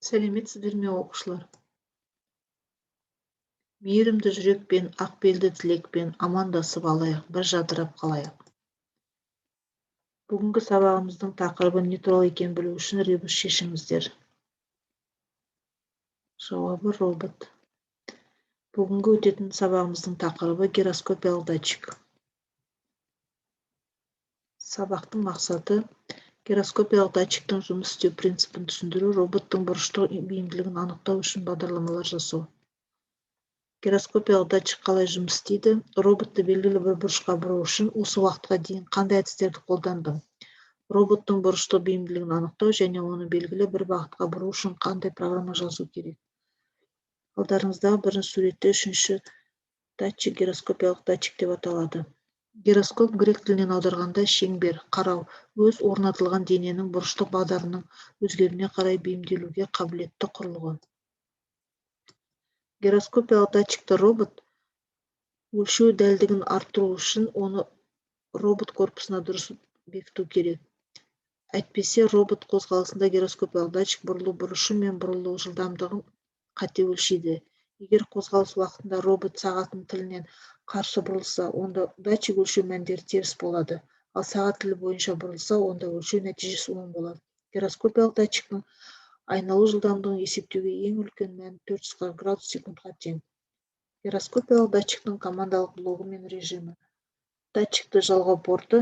Сәлеметсіздер ме оқушылар? Мейірімді жүрекпен, ақбелді тілекпен амандасып алайық, бір жадырап қалайық. Бүгінгі сабағымыздың тақырыбы не туралы екенін білу үшін ребус шешіңіздер. Жауабы робот. Бүгінгі өтетін сабағымыздың тақырыбы гироскопиялық датчик. Сабақтың мақсаты гироскопиялық датчиктің жұмыс істеу принципін түсіндіру, роботтың бұрыштық бейімділігін анықтау үшін бағдарламалар жасау. Гироскопиялық датчик қалай жұмыс істейді? Роботты белгілі бір бұрышқа бұру үшін осы уақытқа дейін қандай әдістерді қолдандым? Роботтың бұрыштық бейімділігін анықтау және оны белгілі бір бағытқа бұру үшін қандай программа жазу керек? Алдарыңыздағы бірінші суретте үшінші датчик гироскопиялық датчик деп аталады. Гироскоп грек тілінен аударғанда шеңбер, қарау, өз орнатылған дененің бұрыштық бағдарының өзгеруіне қарай бейімделуге қабілетті құрылғы. Гироскопиялық датчикті робот өлшеу дәлдігін арттыру үшін оны робот корпусына дұрыс бекіту керек. Әйтпесе робот қозғалысында гироскопиялық датчик бұрылу бұрышы мен бұрылу жылдамдығын қате өлшейді. Егер қозғалыс уақытында робот сағаттың тілінен қарсы бұрылса, онда датчик өлшеу мәндері теріс болады. Ал сағат тілі бойынша бұрылса, онда өлшеу нәтижесі оң болады. Гироскопиялық датчиктің айналу жылдамдығын есептеуге ең үлкен мән 440 градус секундқа тең. Гироскопиялық датчиктің командалық блогы мен режимі. Датчикті жалғау порты,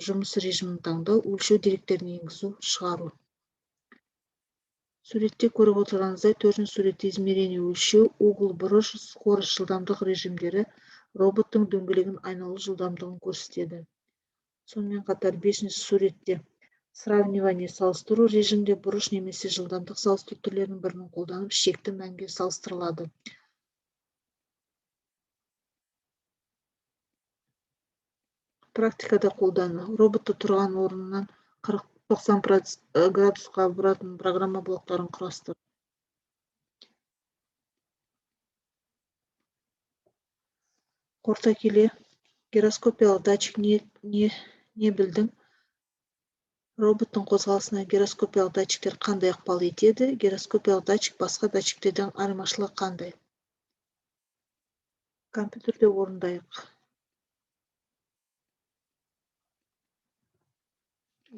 жұмыс режимін таңдау, өлшеу деректерін енгізу, шығару. Суретте көріп отырғаныңыздай, төртінші суретте измерение өлшеу, угол бұрыш, скорость, жылдамдық режимдері роботтың дөңгелегін айналу жылдамдығын көрсетеді. Сонымен қатар бесінші суретте сравнивание салыстыру режимде бұрыш немесе жылдамдық салыстыру түрлерінің бірін қолданып шекті мәнге салыстырылады. Практикада қолдану. Роботты тұрған орнынан 40-90 градусқа бұратын программа блоктарын құрастыр. Қорыта келе, гироскопиялық датчик не білдің? Роботтың қозғалысына гироскопиялық датчиктер қандай ықпал етеді? Гироскопиялық датчик басқа датчиктерден айырмашылығы қандай? Компьютерде орындайық.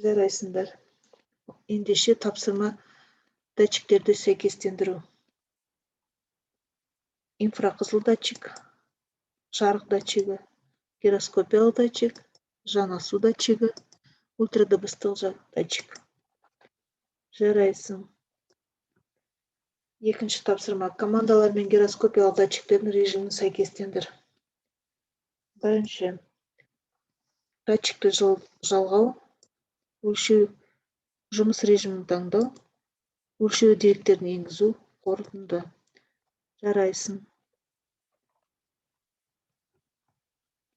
Жарайсыңдар. Ендеше тапсырма датчиктерді сәйкестендіру. Инфрақызыл датчик, жарық датчигі, гироскопиялық датчик, жанасу датчигі, ультрадыбыстық датчик. Жарайсың. Екінші тапсырма. Командалар мен гироскопиялық датчиктердің режимін сәйкестендір. Бірінші. Датчикті жалғау, өлшеу, жұмыс режимін таңдау, өлшеу деректерін енгізу, қорытынды. Жарайсың.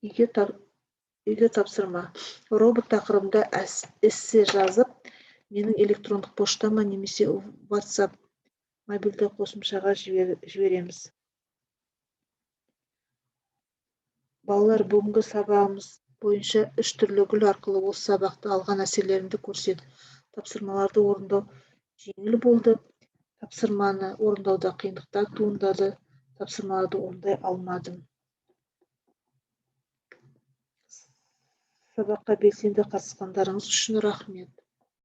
Үйге тапсырма. Робот тақырыбында эссе жазып, менің электрондық поштама немесе WhatsApp мобильді қосымшаға жібереміз. Балалар, бүгінгі сабағымыз бойынша 3 түрлі гүл арқылы осы сабақты алған әсерлеріңді көрсет. Тапсырмаларды орындау жеңіл болды. Тапсырманы орындауда қиындықтар туындады. Тапсырмаларды орындай алмадым. Сабаққа белсенді қатысқандарыңыз үшін рахмет.